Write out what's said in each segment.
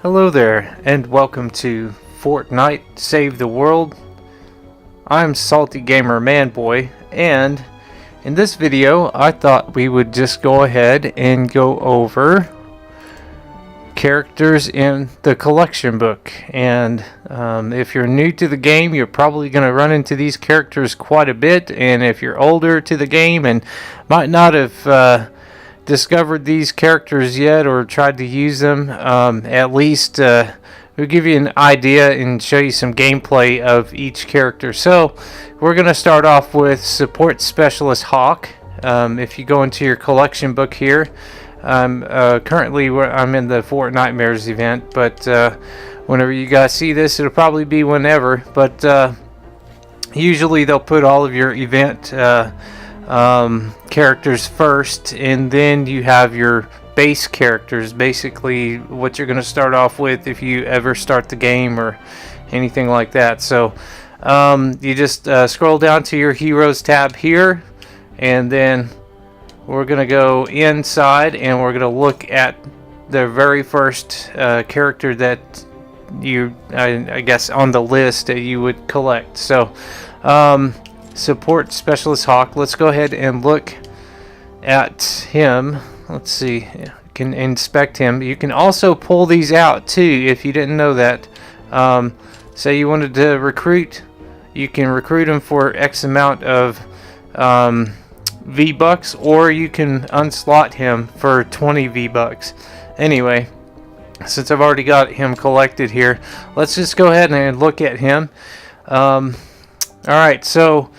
Hello there, and welcome to Fortnite Save the World. I'm Salty Gamer Manboy, and in this video I thought we would just go ahead and go over characters in the collection book. And if you're new to the game, you're probably going to run into these characters quite a bit, and if you're older to the game and might not have discovered these characters yet or tried to use them, at least we'll give you an idea and show you some gameplay of each character. So we're going to start off with Support Specialist Hawk. If you go into your collection book here, currently I'm in the Fort Nightmares event, but whenever you guys see this, it'll probably be whenever, but usually they'll put all of your event characters first, and then you have your base characters, basically what you're going to start off with if you ever start the game or anything like that. So you just scroll down to your heroes tab here, and then we're going to go inside and we're going to look at the very first character that you I guess on the list that you would collect. So Support Specialist Hawk, let's go ahead and look at him. Let's see, you can inspect him. You can also pull these out too if you didn't know that. Say you wanted to recruit, you can recruit him for X amount of V-Bucks, or you can unslot him for 20 V-Bucks. Anyway, since I've already got him collected here, let's just go ahead and look at him. Alright, so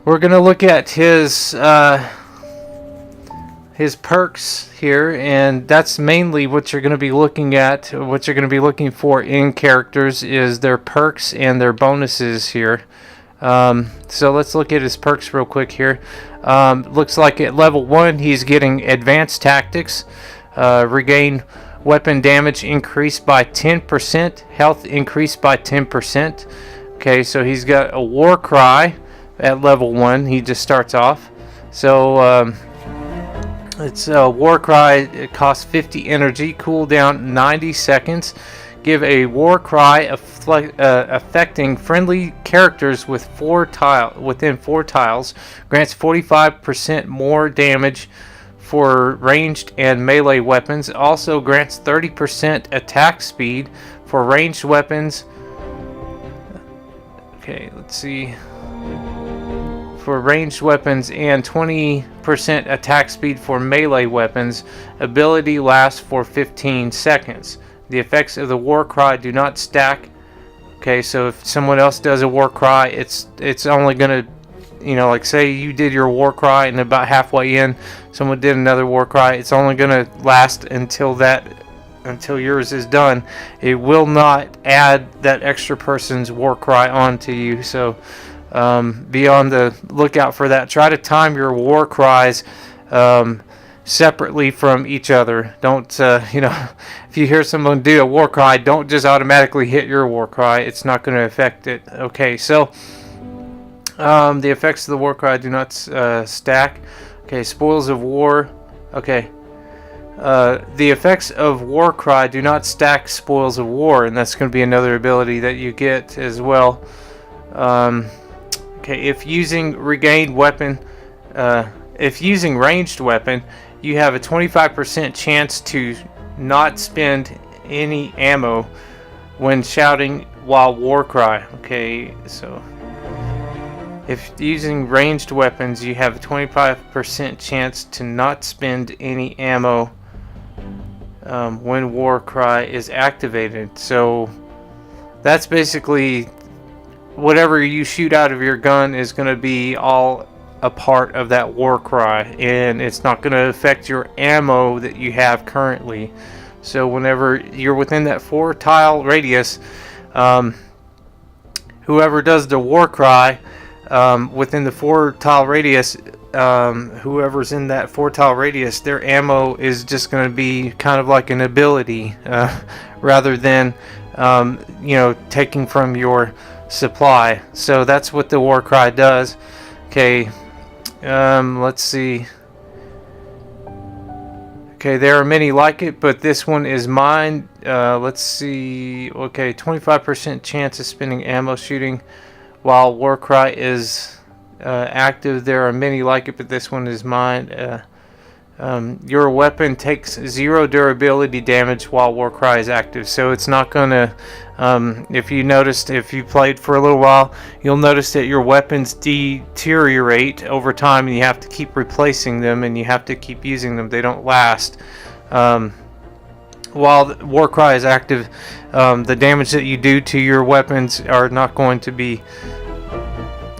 we're going to look at his perks here, and that's mainly what you're going to be looking at. What you're going to be looking for in characters is their perks and their bonuses here. So let's look at his perks real quick here. Looks like at level 1 he's getting Advanced Tactics, regain weapon damage increased by 10%, health increased by 10%. Okay, so he's got a War Cry at level 1. He just starts off. So it's a War Cry. It costs 50 energy, cooldown 90 seconds. Give a War Cry affecting friendly characters with within 4 tiles. Grants 45% more damage for ranged and melee weapons. Also grants 30% attack speed for ranged weapons. Okay, let's see. For ranged weapons, and 20% attack speed for melee weapons. Ability lasts for 15 seconds. The effects of the War Cry do not stack. Okay, so if someone else does a War Cry, it's only gonna, like say you did your War Cry and about halfway in someone did another War Cry, it's only gonna last until yours is done. It will not add that extra person's War Cry onto you. So be on the lookout for that. Try to time your War Cries separately from each other. Don't if you hear someone do a War Cry, don't just automatically hit your War Cry. It's not going to affect it. Okay, so the effects of the War Cry do not stack. Okay, Spoils of War. Okay, the effects of War Cry do not stack Spoils of War, and that's going to be another ability that you get as well. Okay, if using regained weapon, if using ranged weapon, you have a 25% chance to not spend any ammo when shouting while War Cry. Okay, so if using ranged weapons, you have a 25% chance to not spend any ammo when War Cry is activated. So that's basically whatever you shoot out of your gun is going to be all a part of that War Cry, and it's not going to affect your ammo that you have currently. So whenever you're within that 4-tile radius, whoever does the War Cry within the 4-tile radius, whoever's in that 4-tile radius, their ammo is just going to be kind of like an ability rather than taking from your supply. So that's what the War Cry does. Okay, let's see. Okay, there are many like it, but this one is mine. let's see. Okay, 25% chance of spending ammo shooting while Warcry is active. There are many like it, but this one is mine. Your weapon takes 0 durability damage while Warcry is active, so it's not gonna. If you played for a little while, you'll notice that your weapons deteriorate over time, and you have to keep replacing them, and you have to keep using them. They don't last. While Warcry is active, the damage that you do to your weapons are not going to be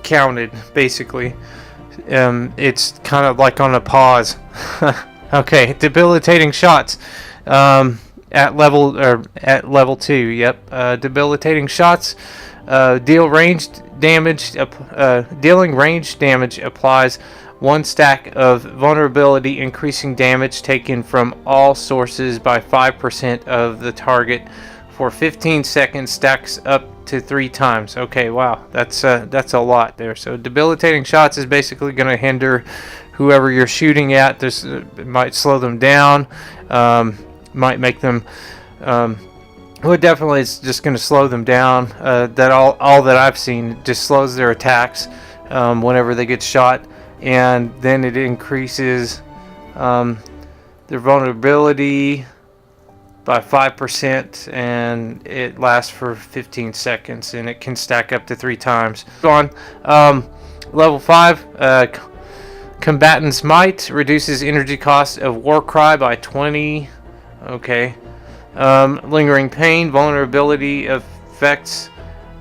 counted, basically. It's kind of like on a pause. Okay, debilitating shots. At level 2. Yep. Debilitating shots. Dealing ranged damage applies 1 stack of vulnerability, increasing damage taken from all sources by 5% of the target for 15 seconds. Stacks up to 3 times. Okay, wow, that's a lot there. So debilitating shots is basically going to hinder whoever you're shooting at. This might slow them down, might make them. Well, definitely, it's just going to slow them down. That all that I've seen just slows their attacks whenever they get shot, and then it increases their vulnerability by 5%, and it lasts for 15 seconds, and it can stack up to 3 times. Go on. Level 5, Combatant's Might reduces energy cost of Warcry by 20. Okay. Lingering Pain, vulnerability effects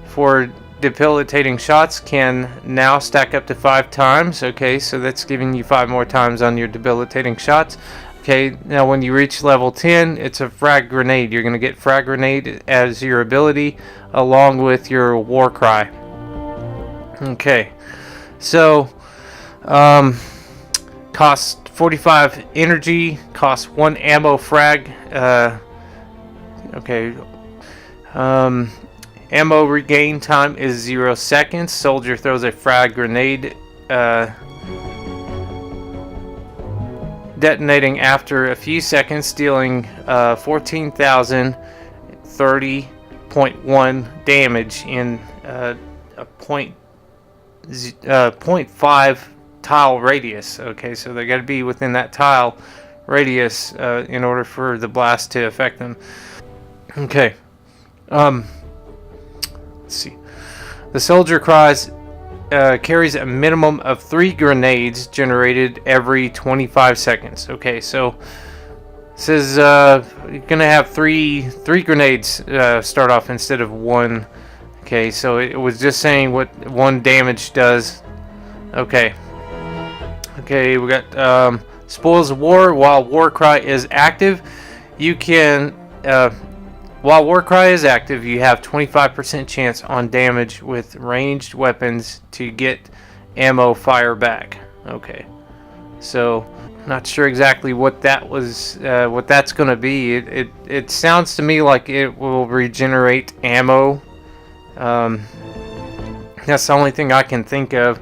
for debilitating shots can now stack up to 5 times. Okay, so that's giving you 5 more times on your debilitating shots. Okay, now when you reach level 10, it's a frag grenade. You're going to get frag grenade as your ability along with your Warcry. Okay, so costs 45 energy, costs 1 ammo frag. Okay, ammo regain time is 0 seconds. Soldier throws a frag grenade, detonating after a few seconds, dealing 14,030.1 damage in a 0.5 tile radius. Okay, so they got to be within that tile radius in order for the blast to affect them. Okay, let's see. The soldier carries a minimum of 3 grenades generated every 25 seconds. Okay, so it says you're gonna have three grenades start off instead of 1. Okay, so it was just saying what 1 damage does. Okay, we got Spoils of War. While Warcry is active, you can while Warcry is active, you have 25% chance on damage with ranged weapons to get ammo fire back. Okay, so not sure exactly what that was, what that's going to be. It sounds to me like it will regenerate ammo. That's the only thing I can think of,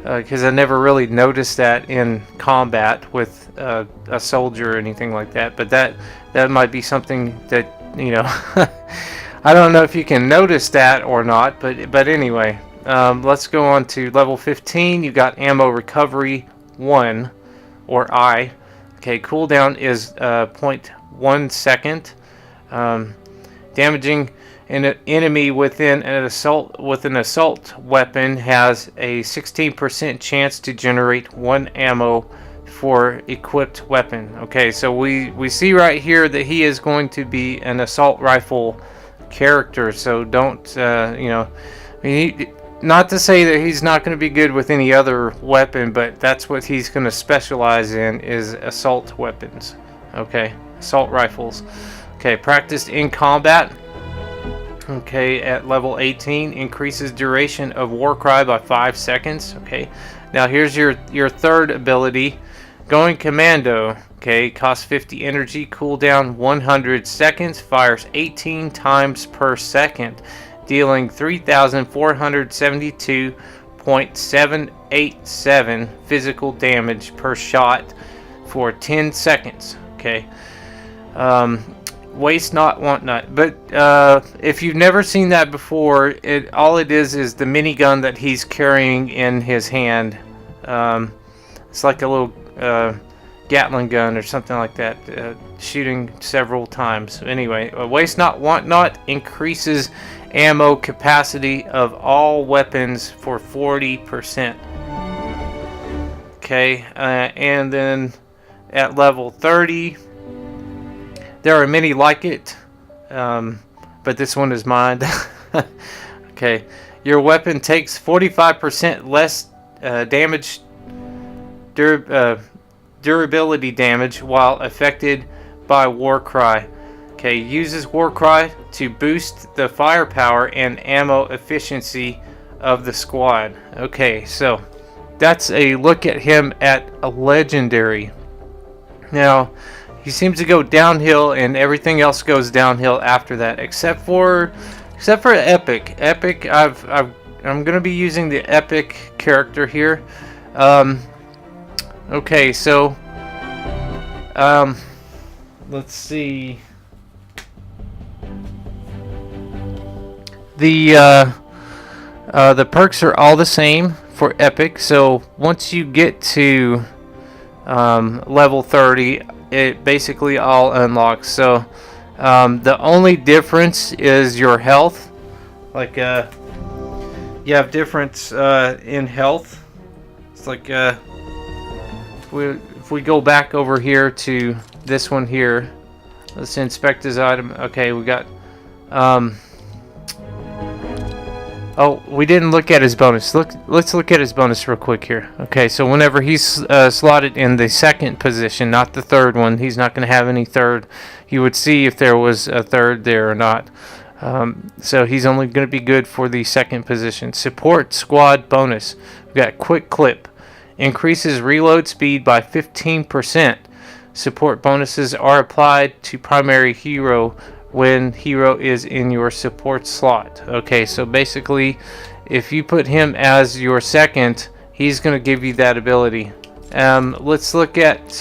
because I never really noticed that in combat with a soldier or anything like that. But that might be something that, you know, I don't know if you can notice that or not, but anyway, let's go on to level 15. You got ammo recovery 1, or I. Okay, cooldown is 0.1 second. Damaging an enemy with an assault weapon has a 16% chance to generate 1 ammo for equipped weapon. Okay, so we see right here that he is going to be an assault rifle character, so don't you know, I mean, not to say that he's not going to be good with any other weapon, but that's what he's going to specialize in, is assault weapons. Okay, assault rifles. Okay, practiced in combat. Okay, at level 18, increases duration of Warcry by 5 seconds. Okay, now here's your third ability, Going Commando. Okay, costs 50 energy, cooldown 100 seconds, fires 18 times per second, dealing 3,472.787 physical damage per shot for 10 seconds. Okay, Waste not, want not. But if you've never seen that before, all it is the minigun that he's carrying in his hand. It's like a little Gatling gun or something like that, shooting several times. Anyway, waste not, want not increases ammo capacity of all weapons for 40%. Okay, and then at level 30, there are many like it, but this one is mine. Okay, your weapon takes 45% less damage, durability damage while affected by Warcry. Okay, uses Warcry to boost the firepower and ammo efficiency of the squad. Okay, so that's a look at him at a legendary. Now, he seems to go downhill, and everything else goes downhill after that, except for epic. Epic, I'm gonna be using the epic character here. Okay, so let's see. The perks are all the same for epic. So once you get to level 30, it basically all unlocks. So the only difference is your health. Like you have difference in health. It's like if we go back over here to this one here, let's inspect his item. Okay, we got oh, we didn't look at his bonus. Let's look at his bonus real quick here. Okay, so whenever he's slotted in the second position, not the third one, he's not going to have any third. You would see if there was a third there or not. So he's only going to be good for the second position. Support squad bonus. We've got quick clip. Increases reload speed by 15%. Support bonuses are applied to primary hero when hero is in your support slot. Okay, so basically if you put him as your second, he's going to give you that ability. Let's look at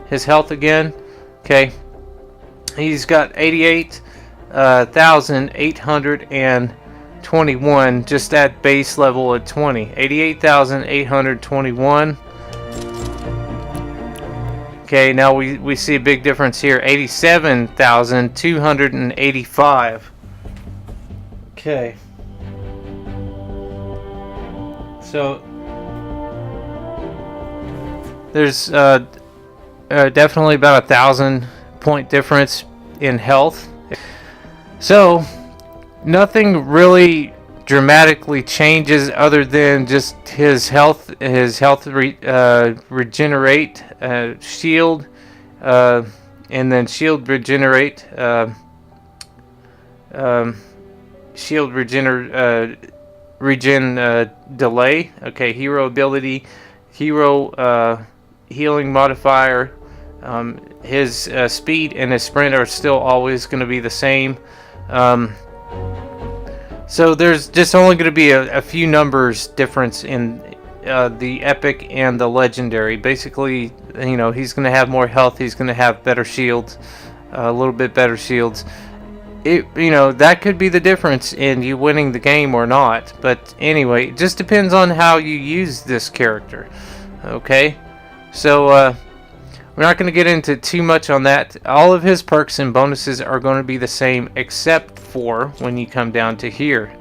his health again. Okay, he's got 88,821 just at base level at 20. 88,821. Okay, now we see a big difference here. 87,285. Okay. So there's definitely about 1,000 point difference in health. So nothing really dramatically changes other than just his health regenerate, shield, and then shield regenerate, shield regen delay. Okay, hero ability, hero healing modifier. His speed and his sprint are still always going to be the same. So there's just only going to be a few numbers difference in the epic and the legendary. Basically, you know, he's going to have more health. He's going to have better shields, a little bit better shields. You know, that could be the difference in you winning the game or not. But anyway, it just depends on how you use this character. Okay, so we're not going to get into too much on that. All of his perks and bonuses are going to be the same, except for when you come down to here.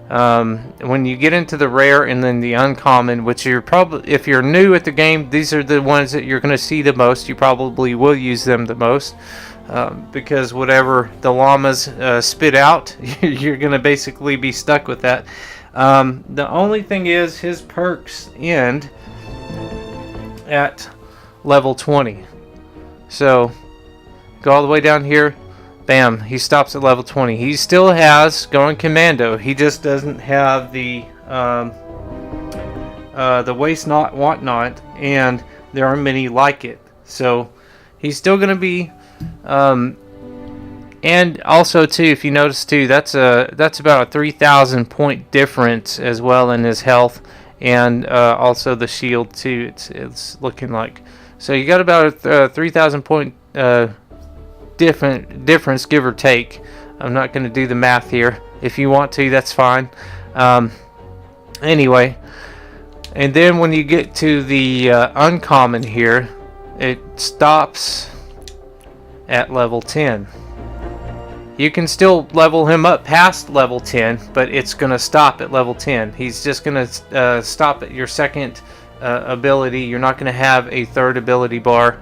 When you get into the rare and then the uncommon, which you're probably, if you're new at the game, these are the ones that you're going to see the most. You probably will use them the most, because whatever the llamas spit out, you're going to basically be stuck with that. The only thing is his perks end at level 20. So go all the way down here, bam, he stops at level 20. He still has going commando. He just doesn't have the waste not, want not, and there are many like it. So he's still going to be and also too, if you notice too, that's about a 3,000 point difference as well in his health, and also the shield too. It's looking like. So you got about a 3,000 point difference, give or take. I'm not going to do the math here. If you want to, that's fine. Anyway, and then when you get to the uncommon here, it stops at level 10. You can still level him up past level 10, but it's going to stop at level 10. He's just going to stop at your second ability. You're not going to have a third ability bar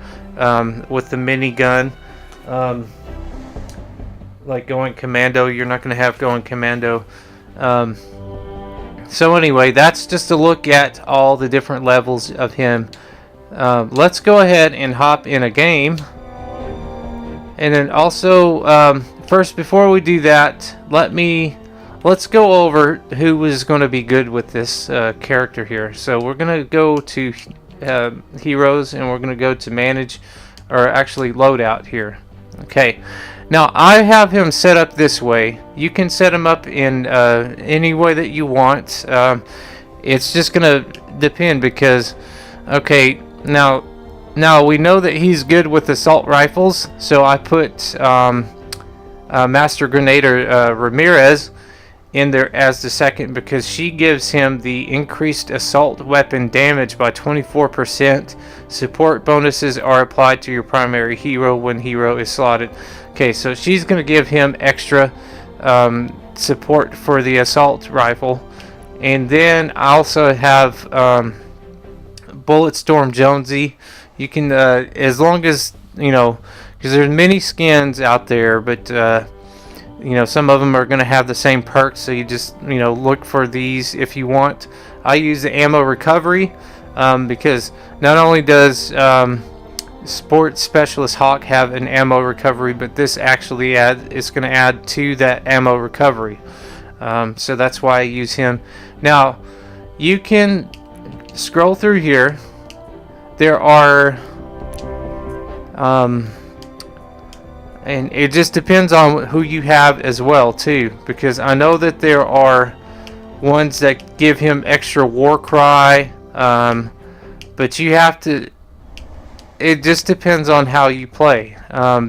with the minigun. Like going commando, you're not going to have going commando. So anyway, that's just a look at all the different levels of him. Let's go ahead and hop in a game. And then also, first, before we do that, let's go over who is going to be good with this character here. So we're going to go to heroes, and we're going to go to manage, or actually loadout here. Okay. Now I have him set up this way. You can set him up in any way that you want. It's just going to depend because, okay, now we know that he's good with assault rifles, so I put Master Grenader Ramirez in there as the second because she gives him the increased assault weapon damage by 24%. Support bonuses are applied to your primary hero when hero is slotted. Okay, so she's going to give him extra support for the assault rifle. And then I also have Bulletstorm Jonesy. You can, as long as, you know, because there's many skins out there, but, you know, some of them are going to have the same perks, so you just, you know, look for these if you want. I use the ammo recovery because not only does Sports Specialist Hawk have an ammo recovery, but this actually is going to add to that ammo recovery. So that's why I use him. Now, you can scroll through here. There are, and it just depends on who you have as well too, because I know that there are ones that give him extra war cry, but you have to. It just depends on how you play.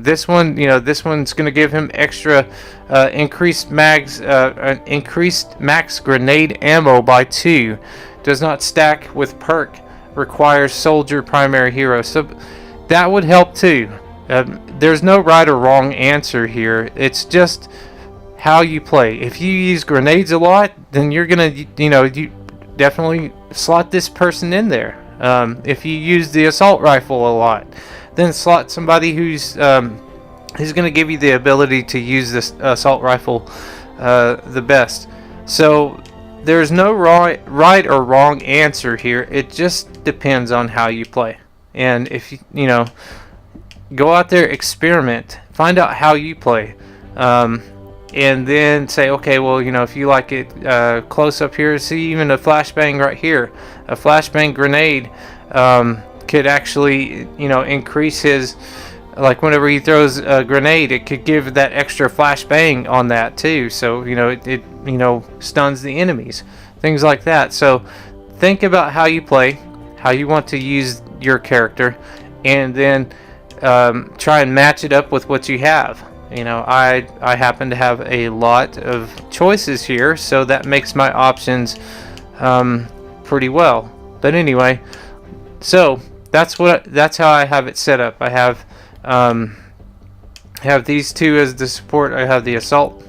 This one, you know, this one's going to give him extra increased max grenade ammo by 2. Does not stack with perk. Requires soldier primary hero. So that would help too. There's no right or wrong answer here. It's just how you play. If you use grenades a lot, then you're gonna, you know, you definitely slot this person in there. If you use the assault rifle a lot, then slot somebody who's going to give you the ability to use this assault rifle the best. So there's no right or wrong answer here. It just depends on how you play. And if you know, go out there, experiment, find out how you play, and then say, okay, well, you know, if you like it close up here, see even a flashbang right here, a flashbang grenade could actually, you know, increase his, like whenever he throws a grenade, it could give that extra flashbang on that too. So, you know, it you know, stuns the enemies, things like that. So think about how you play, how you want to use your character, and then try and match it up with what you have. You know, I happen to have a lot of choices here, so that makes my options pretty well. But anyway, so that's how I have it set up. I have these two as the support. I have the assault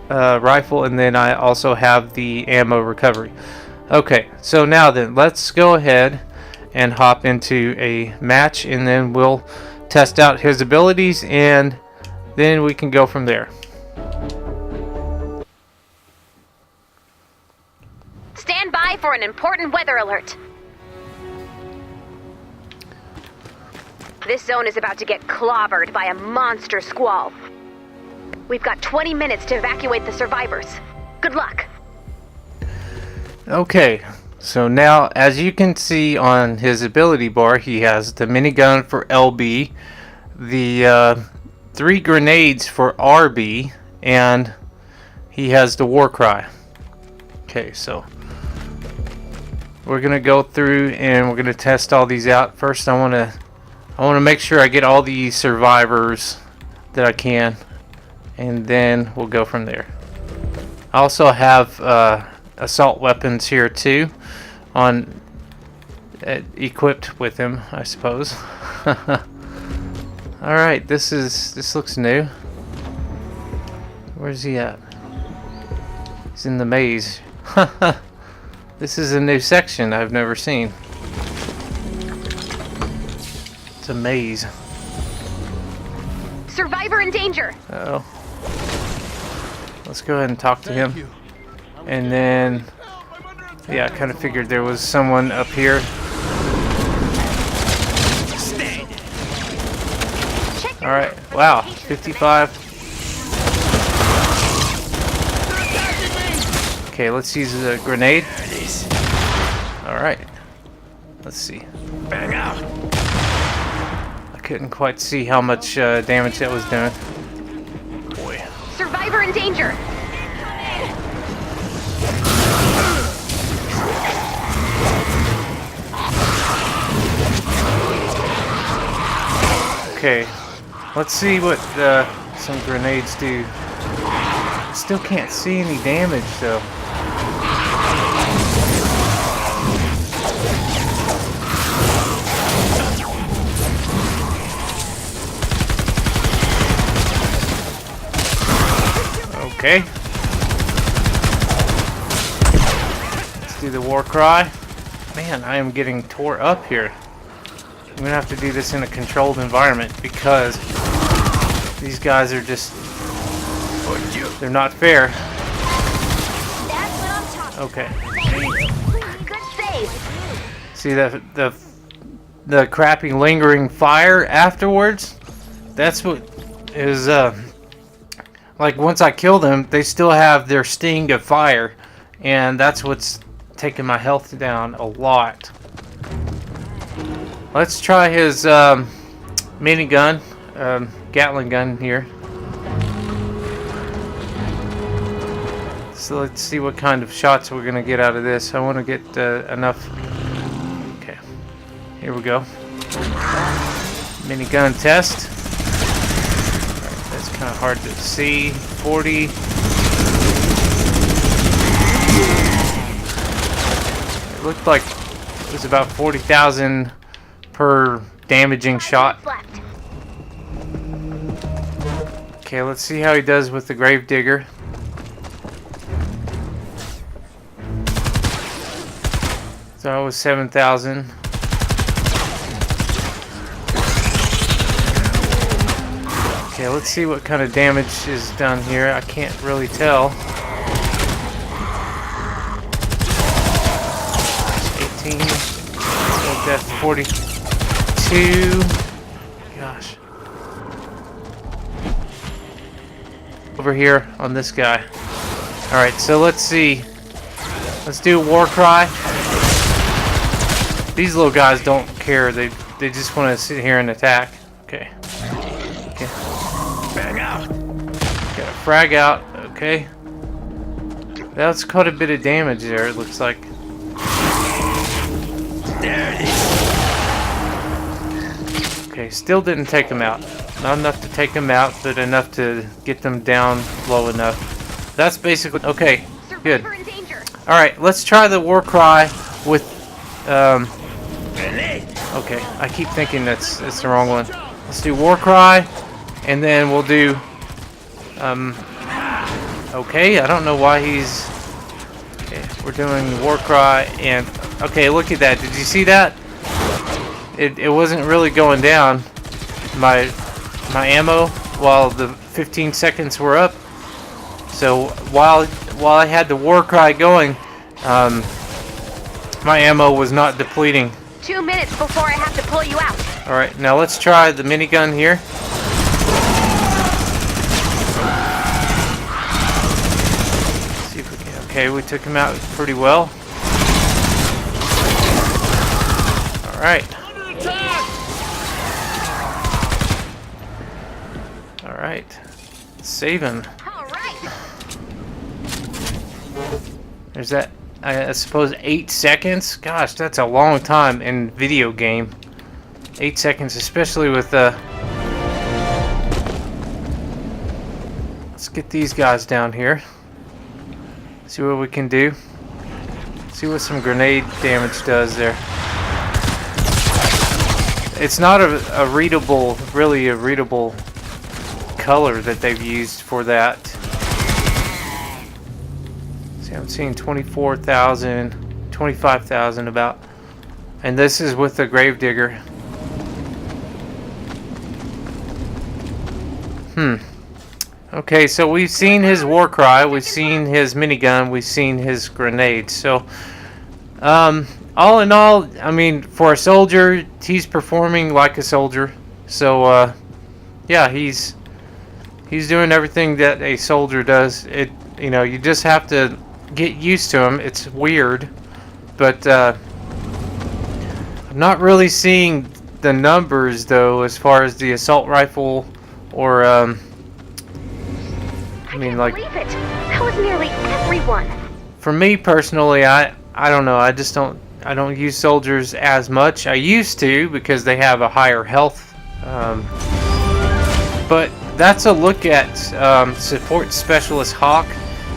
rifle, and then I also have the ammo recovery. Okay, so now then, let's go ahead and hop into a match, and then we'll test out his abilities, and then we can go from there. Stand by for an important weather alert. This zone is about to get clobbered by a monster squall. We've got 20 minutes to evacuate the survivors. Good luck. Okay, so now as you can see on his ability bar, he has the minigun for LB, the 3 grenades for RB, and he has the war cry. Okay, so we're gonna go through and we're gonna test all these out. First, I want to make sure I get all the survivors that I can, and then we'll go from there. I also have assault weapons here too, on equipped with him, I suppose. All right, this looks new. Where's he at? He's in the maze. This is a new section I've never seen. It's a maze. Survivor in danger. Uh-oh. Let's go ahead and talk to him. And then, yeah, I kind of figured there was someone up here. Alright, wow, 55. Okay, let's use a grenade. Alright. Let's see. Back out. I couldn't quite see how much damage that was doing. Boy. Survivor in danger. Okay. Let's see what some grenades do. Still can't see any damage though. Okay. Let's do the war cry. Man, I am getting tore up here. I'm gonna have to do this in a controlled environment because these guys are just, they're not fair. Okay. Good save. See the crappy lingering fire afterwards? That's what is like once I kill them, they still have their sting of fire, and that's what's taking my health down a lot. Let's try his minigun, Gatling gun here. So let's see what kind of shots we're gonna get out of this. I want to get enough. Okay, here we go. Minigun test. Right, that's kind of hard to see. 40. It looked like it was about 40,000 per damaging shot. Okay, let's see how he does with the Gravedigger. So that was 7,000. Okay, let's see what kind of damage is done here. I can't really tell. 18. So that's 42. Gosh. Over here on this guy. Alright, so let's see. Let's do a war cry. These little guys don't care. They just want to sit here and attack. Okay. Okay. Frag out. Got a frag out. Okay. That's quite a bit of damage there. It looks like. There it is. Okay. Still didn't take them out. Not enough to take them out, but enough to get them down low enough. That's basically okay. Good. All right. Let's try the war cry with. Okay, I keep thinking that's the wrong one. Let's do war cry, and then we'll do. Okay, I don't know why he's. Okay, we're doing war cry, and okay, look at that. Did you see that? It wasn't really going down. My ammo while the 15 seconds were up. So while I had the war cry going, my ammo was not depleting. 2 minutes before I have to pull you out. Alright, now let's try the minigun here. See if we can. Okay, we took him out pretty well. Alright. Alright. Save him. Alright. There's that. I suppose 8 seconds? Gosh, that's a long time in video game. 8 seconds, especially with Let's get these guys down here. See what we can do. See what some grenade damage does there. It's not a readable, really a readable color that they've used for that. See, I'm seeing 24,000, 25,000 about. And this is with the Gravedigger. Okay, so we've seen his war cry, we've seen his minigun, we've seen his grenades. So, all in all, I mean, for a soldier, he's performing like a soldier. So, yeah, he's doing everything that a soldier does. You know, you just have to get used to him. It's weird, but I'm not really seeing the numbers though, as far as the assault rifle or I mean, like, believe it. That was nearly everyone. For me personally, I don't know. I don't use soldiers as much. I used to because they have a higher health. But that's a look at Support Specialist Hawk.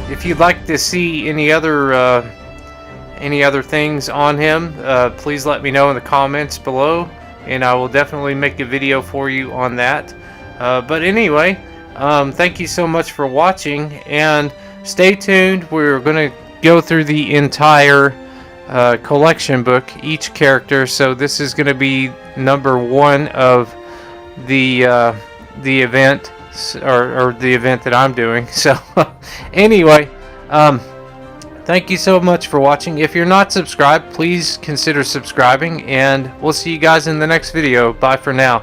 If you'd like to see any other things on him, please let me know in the comments below, and I will definitely make a video for you on that. But anyway, thank you so much for watching, and stay tuned. We're going to go through the entire collection book, each character. So this is going to be number 1 of the event, or the event that I'm doing. So anyway, thank you so much for watching. If you're not subscribed, please consider subscribing, and we'll see you guys in the next video. Bye for now.